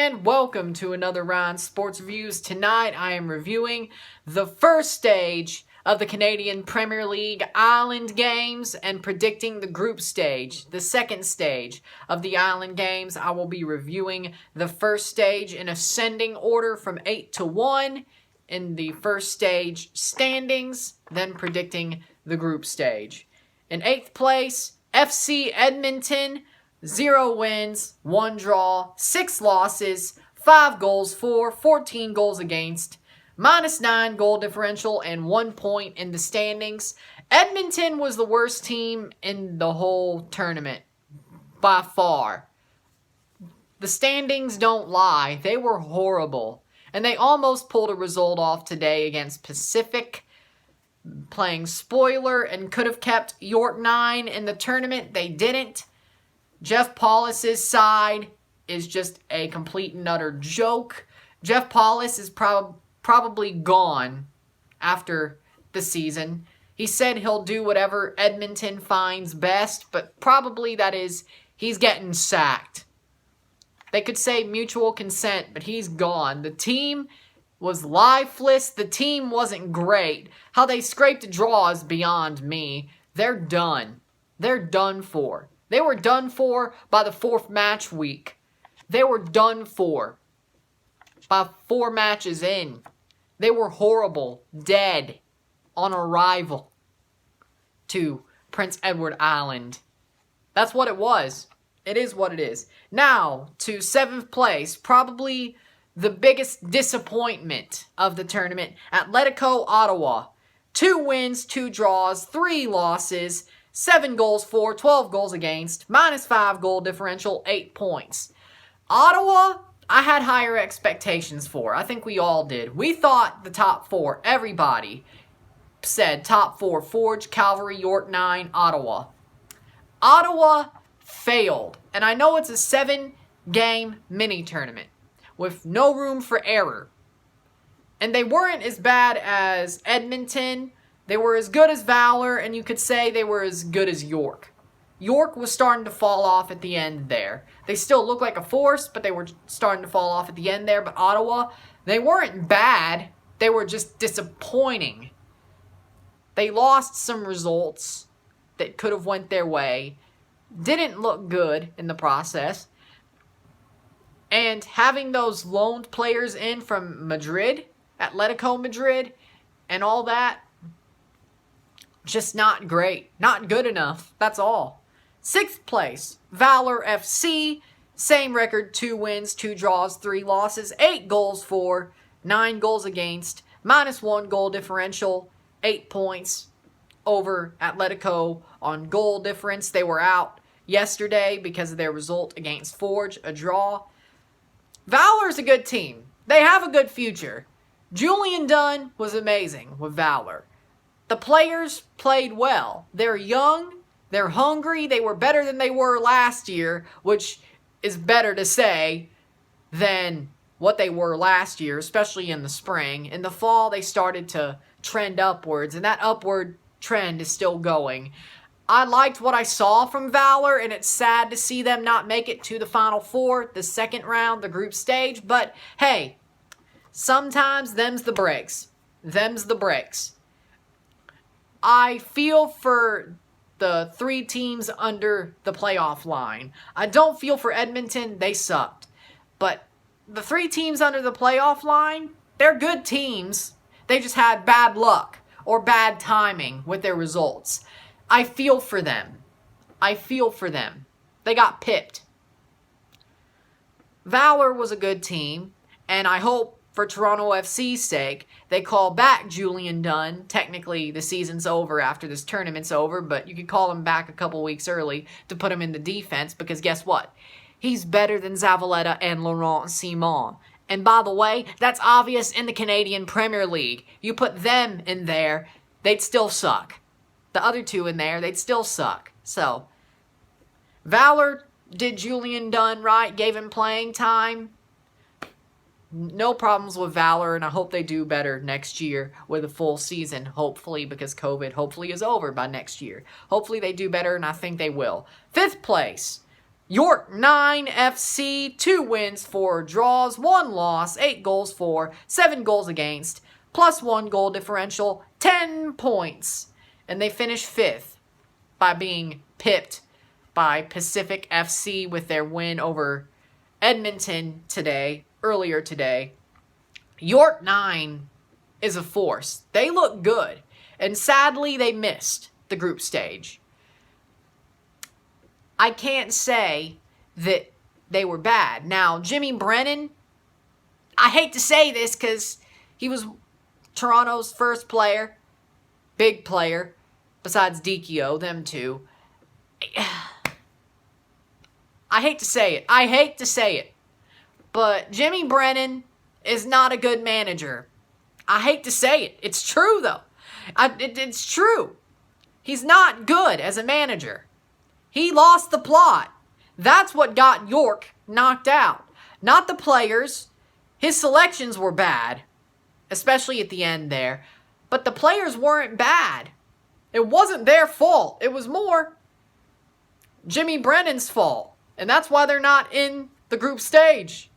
and welcome to another Ryan Sports Reviews. Tonight I am reviewing the first stage of the Canadian Premier League Island Games and predicting the group stage. The second stage of the Island Games, I will be reviewing the first stage in ascending order from 8 to 1 in the first stage standings, then predicting the group stage. In 8th place, FC Edmonton, 0 wins, 1 draw, 6 losses, 5 goals for, 14 goals against, -9 goal differential, and 1 point in the standings. Edmonton was the worst team in the whole tournament, by far. The standings don't lie. They were horrible. And they almost pulled a result off today against Pacific, playing spoiler, and could have kept York 9 in the tournament. They didn't. Jeff Paulus's side is just a complete and utter joke. Jeff Paulus is probably gone after the season. He said he'll do whatever Edmonton finds best, but probably that is he's getting sacked. They could say mutual consent, but he's gone. The team was lifeless. The team wasn't great. How they scraped a draw is beyond me. They're done. They're done for. They were done for by the 4th match week. They were done for by 4 matches in. They were horrible, dead, on arrival to Prince Edward Island. That's what it was. It is what it is. Now, to 7th place, probably the biggest disappointment of the tournament, Atletico Ottawa. 2 wins, 2 draws, 3 losses, 7 goals for, 12 goals against, -5 goal differential, 8 points. Ottawa, I had higher expectations for. I think we all did. We thought the top 4, everybody said top 4, Forge, Calvary, York 9, Ottawa. Ottawa failed. And I know it's a 7-game mini-tournament with no room for error. And they weren't as bad as Edmonton. They were as good as Valor, and you could say they were as good as York. York was starting to fall off at the end there. They still look like a force, but they were starting to fall off at the end there. But Ottawa, they weren't bad. They were just disappointing. They lost some results that could have went their way. Didn't look good in the process. And having those loaned players in from Madrid, Atletico Madrid, and all that, just not great. Not good enough. That's all. 6th place, Valor FC. Same record, 2 wins, 2 draws, 3 losses, 8 goals for, 9 goals against, -1 goal differential, 8 points over Atletico on goal difference. They were out yesterday because of their result against Forge, a draw. Valor's a good team. They have a good future. Julian Dunn was amazing with Valor. The players played well. They're young. They're hungry. They were better than they were last year, which is better to say than what they were last year, especially in the spring. In the fall, they started to trend upwards, and that upward trend is still going. I liked what I saw from Valor, and it's sad to see them not make it to the Final Four, the second round, the group stage. But, hey, sometimes them's the breaks. Them's the breaks. I feel for the 3 teams under the playoff line. I don't feel for Edmonton. They sucked. But the 3 teams under the playoff line, they're good teams. They just had bad luck or bad timing with their results. I feel for them. I feel for them. They got pipped. Valor was a good team, and I hope for Toronto FC's sake, they call back Julian Dunn. Technically, the season's over after this tournament's over, but you could call him back a couple weeks early to put him in the defense, because guess what? He's better than Zavaleta and Laurent Simon. And by the way, that's obvious in the Canadian Premier League. You put them in there, they'd still suck. The other 2 in there, they'd still suck. So, Valor did Julian Dunn right, gave him playing time. No problems with Valor, and I hope they do better next year with a full season, hopefully, because COVID hopefully is over by next year. Hopefully they do better, and I think they will. 5th place, York 9 FC, 2 wins, 4 draws, 1 loss, 8 goals for, 7 goals against, plus 1 goal differential, 10 points. And they finish 5th by being pipped by Pacific FC with their win over Edmonton earlier today. York 9 is a force. They look good. And sadly, they missed the group stage. I can't say that they were bad. Now, Jimmy Brennan, I hate to say this because he was Toronto's first player, big player, besides Dikio, them two. I hate to say it. But Jimmy Brennan is not a good manager. I hate to say it. It's true, though. It's true. He's not good as a manager. He lost the plot. That's what got York knocked out. Not the players. His selections were bad, especially at the end there. But the players weren't bad. It wasn't their fault. It was more Jimmy Brennan's fault. And that's why they're not in the group stage.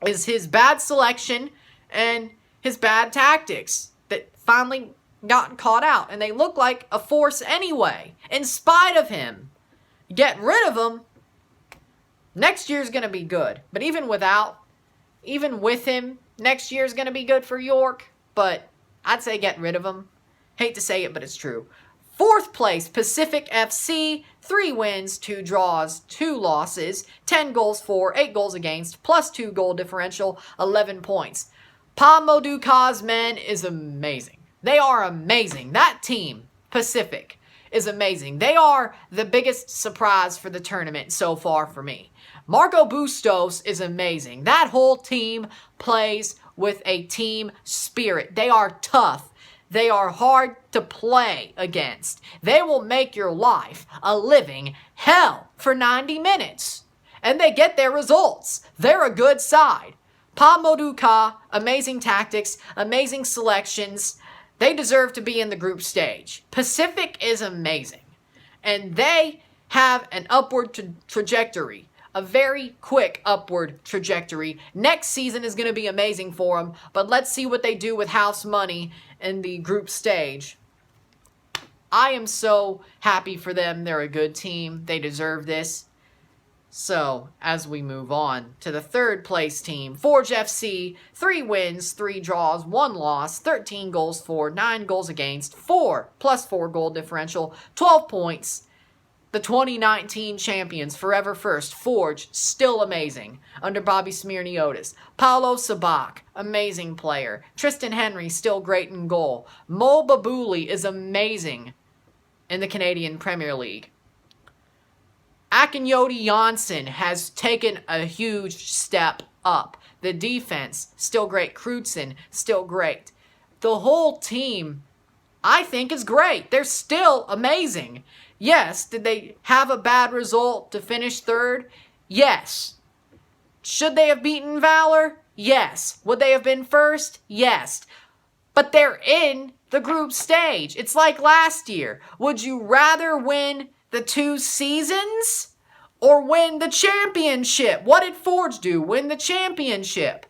Is his bad selection and his bad tactics that finally got caught out. And they look like a force anyway, in spite of him. Get rid of him, next year's going to be good. But even with him, next year's going to be good for York. But I'd say get rid of him. Hate to say it, but it's true. 4th place, Pacific FC, 3 wins, 2 draws, 2 losses, 10 goals for, 8 goals against, plus 2 goal differential, 11 points. Pa Moduka's men is amazing. They are amazing. That team, Pacific, is amazing. They are the biggest surprise for the tournament so far for me. Marco Bustos is amazing. That whole team plays with a team spirit. They are tough. They are hard to play against. They will make your life a living hell for 90 minutes. And they get their results. They're a good side. Pa Moduka, amazing tactics, amazing selections. They deserve to be in the group stage. Pacific is amazing. And they have an upward trajectory. A very quick upward trajectory. Next season is going to be amazing for them. But let's see what they do with house money in the group stage. I am so happy for them. They're a good team. They deserve this. So, as we move on to the 3rd place team, Forge FC, 3 wins, 3 draws, 1 loss, 13 goals for, 9 goals against, 4 plus 4 goal differential, 12 points. The 2019 champions, forever first, Forge, still amazing, under Bobby Smirniotis. Paulo Sabak, amazing player. Tristan Henry, still great in goal. Mo Babuli is amazing in the Canadian Premier League. Akinyoti Janssen has taken a huge step up. The defense, still great. Crutzen, still great. The whole team, I think, is great. They're still amazing. Yes, did they have a bad result to finish 3rd? Yes. Should they have beaten Valor? Yes. Would they have been 1st? Yes. But they're in the group stage. It's like last year. Would you rather win the 2 seasons or win the championship? What did Forge do? Win the championship.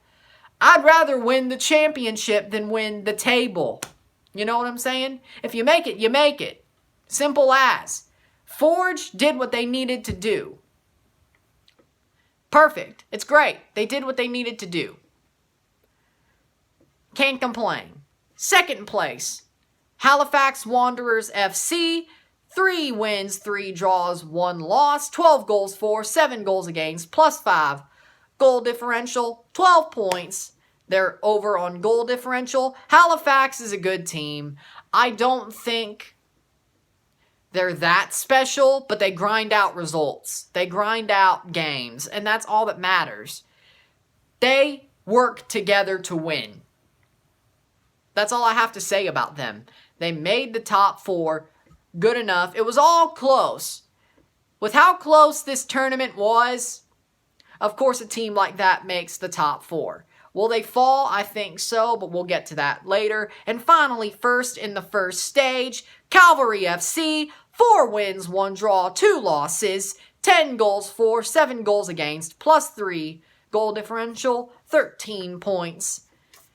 I'd rather win the championship than win the table. You know what I'm saying? If you make it, you make it. Simple as. Forge did what they needed to do. Perfect. It's great. They did what they needed to do. Can't complain. 2nd place, Halifax Wanderers FC. 3 wins, 3 draws, 1 loss, 12 goals for, 7 goals against, plus 5 goal differential, 12 points. They're over on goal differential. Halifax is a good team. I don't think they're that special, but they grind out results. They grind out games, and that's all that matters. They work together to win. That's all I have to say about them. They made the top 4 good enough. It was all close. With how close this tournament was, of course a team like that makes the top 4. Will they fall? I think so, but we'll get to that later. And finally, first in the first stage, Calvary FC, 4 wins, 1 draw, 2 losses, 10 goals for, 7 goals against, plus 3 goal differential, 13 points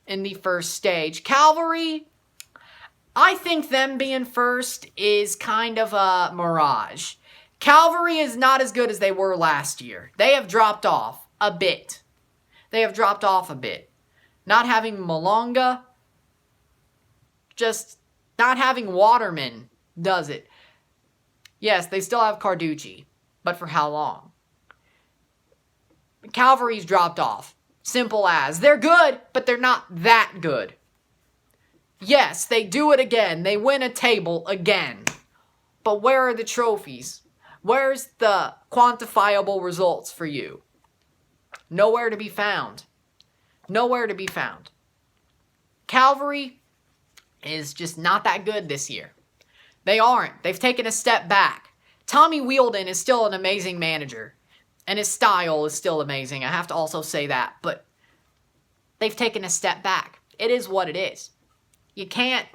in the first stage. Cavalry, I think them being first is kind of a mirage. Cavalry is not as good as they were last year. They have dropped off a bit. Not having Malonga, just not having Waterman does it. Yes, they still have Carducci, but for how long? Cavalry's dropped off. Simple as. They're good, but they're not that good. Yes, they do it again. They win a table again. But where are the trophies? Where's the quantifiable results for you? Nowhere to be found. Nowhere to be found. Cavalry is just not that good this year. They aren't. They've taken a step back. Tommy Wheeldon is still an amazing manager. And his style is still amazing. I have to also say that. But they've taken a step back. It is what it is. You can't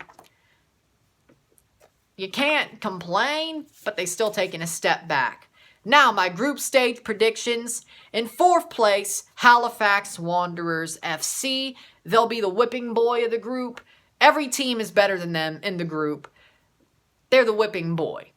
complain, but they've still taken a step back. Now, my group stage predictions. In 4th place, Halifax Wanderers FC. They'll be the whipping boy of the group. Every team is better than them in the group. They're the whipping boy.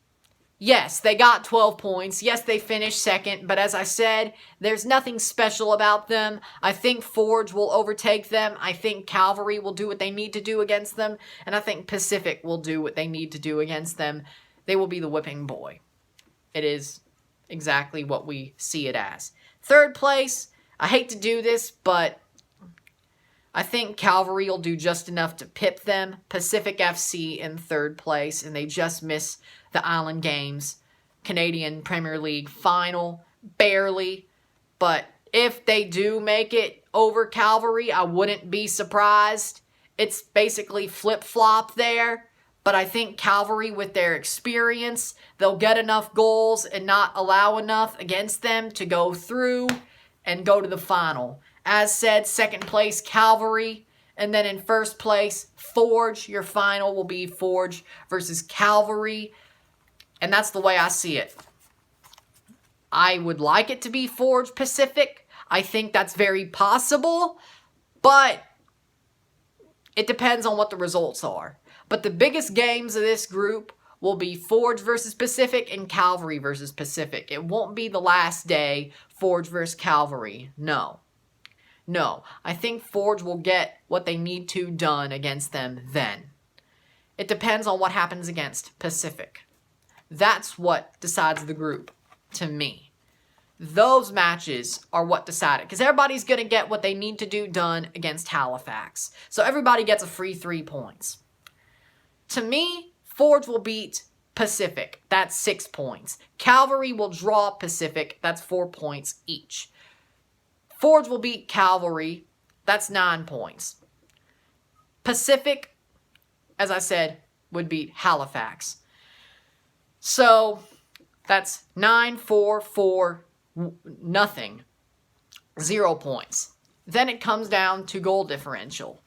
Yes, they got 12 points. Yes, they finished second. But as I said, there's nothing special about them. I think Forge will overtake them. I think Cavalry will do what they need to do against them. And I think Pacific will do what they need to do against them. They will be the whipping boy. It is exactly what we see it as. 3rd place, I hate to do this, but I think Cavalry will do just enough to pip them. Pacific FC in 3rd place, and they just miss the Island Games Canadian Premier League final, barely. But if they do make it over Cavalry, I wouldn't be surprised. It's basically flip-flop there. But I think Cavalry, with their experience, they'll get enough goals and not allow enough against them to go through and go to the final. As said, 2nd place, Cavalry. And then in 1st place, Forge. Your final will be Forge versus Cavalry. And that's the way I see it. I would like it to be Forge Pacific. I think that's very possible. But it depends on what the results are. But the biggest games of this group will be Forge versus Pacific and Cavalry versus Pacific. It won't be the last day, Forge versus Cavalry. No. No. I think Forge will get what they need to done against them then. It depends on what happens against Pacific. That's what decides the group, to me. Those matches are what decide it. Because everybody's going to get what they need to do done against Halifax. So everybody gets a free 3 points. To me, Forge will beat Pacific. That's 6 points. Cavalry will draw Pacific. That's 4 points each. Forge will beat Cavalry. That's 9 points. Pacific, as I said, would beat Halifax. So, that's 9, 4, 4, nothing. 0 points. Then it comes down to goal differential.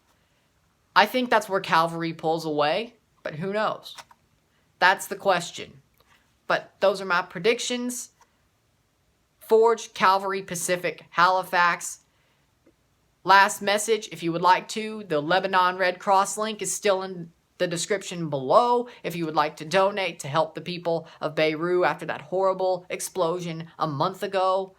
I think that's where Cavalry pulls away, but who knows? That's the question. But those are my predictions. Forge, Cavalry, Pacific, Halifax. Last message, if you would like to, the Lebanon Red Cross link is still in the description below if you would like to donate to help the people of Beirut after that horrible explosion a month ago.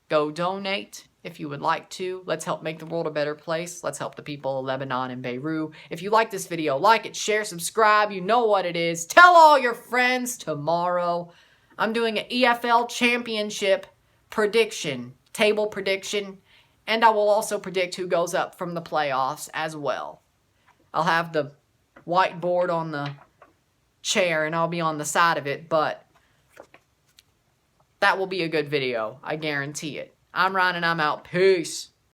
Go donate if you would like to. Let's help make the world a better place. Let's help the people of Lebanon and Beirut. If you like this video, like it, share, subscribe. You know what it is. Tell all your friends tomorrow. I'm doing an EFL Championship prediction, table prediction, and I will also predict who goes up from the playoffs as well. I'll have the whiteboard on the chair and I'll be on the side of it, but that will be a good video. I guarantee it. I'm Ryan and I'm out. Peace.